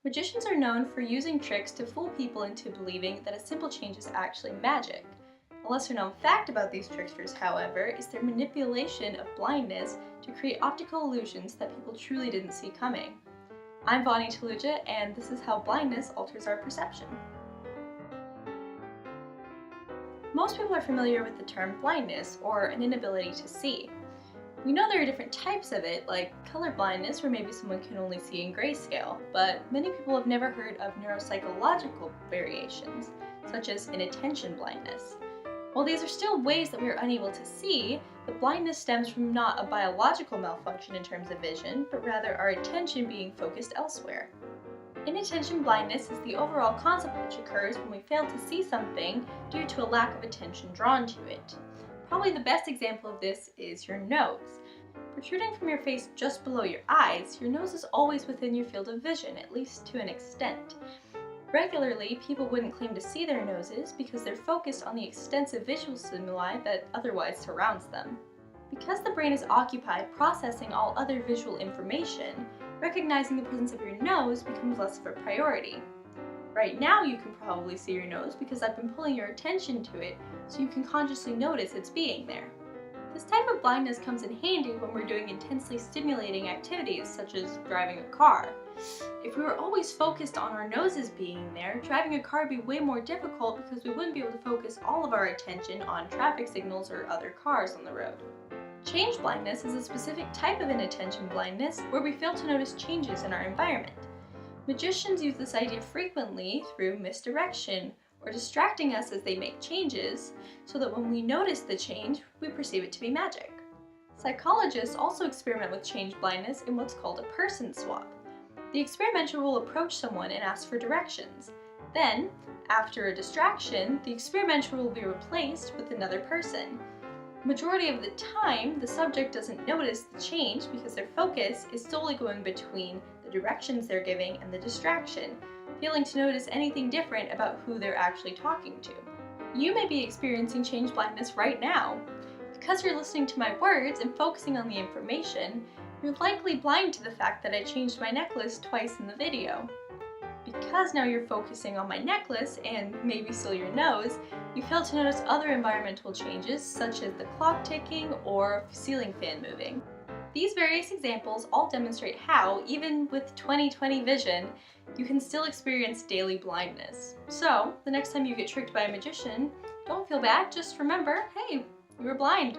Magicians are known for using tricks to fool people into believing that a simple change is actually magic. A lesser known fact about these tricksters, however, is their manipulation of blindness to create optical illusions that people truly didn't see coming. I'm Vani Taluja, and this is how blindness alters our perception. Most people are familiar with the term blindness, or an inability to see. We know there are different types of it, like color blindness, where maybe someone can only see in grayscale, but many people have never heard of neuropsychological variations, such as inattention blindness. While these are still ways that we are unable to see, the blindness stems from not a biological malfunction in terms of vision, but rather our attention being focused elsewhere. Inattention blindness is the overall concept which occurs when we fail to see something due to a lack of attention drawn to it. Probably the best example of this is your nose. Protruding from your face just below your eyes, your nose is always within your field of vision, at least to an extent. Regularly, people wouldn't claim to see their noses because they're focused on the extensive visual stimuli that otherwise surrounds them. Because the brain is occupied processing all other visual information, recognizing the presence of your nose becomes less of a priority. Right now you can probably see your nose because I've been pulling your attention to it so you can consciously notice it's being there. This type of blindness comes in handy when we're doing intensely stimulating activities such as driving a car. If we were always focused on our noses being there, driving a car would be way more difficult because we wouldn't be able to focus all of our attention on traffic signals or other cars on the road. Change blindness is a specific type of inattention blindness where we fail to notice changes in our environment. Magicians use this idea frequently through misdirection or distracting us as they make changes so that when we notice the change, we perceive it to be magic. Psychologists also experiment with change blindness in what's called a person swap. The experimenter will approach someone and ask for directions. Then, after a distraction, the experimenter will be replaced with another person. Majority of the time, the subject doesn't notice the change because their focus is solely going between the directions they're giving and the distraction, failing to notice anything different about who they're actually talking to. You may be experiencing change blindness right now. Because you're listening to my words and focusing on the information, you're likely blind to the fact that I changed my necklace twice in the video. Because now you're focusing on my necklace and maybe still your nose, you fail to notice other environmental changes such as the clock ticking or ceiling fan moving. These various examples all demonstrate how, even with 20/20 vision, you can still experience daily blindness. So, the next time you get tricked by a magician, don't feel bad, just remember, hey, you were blind.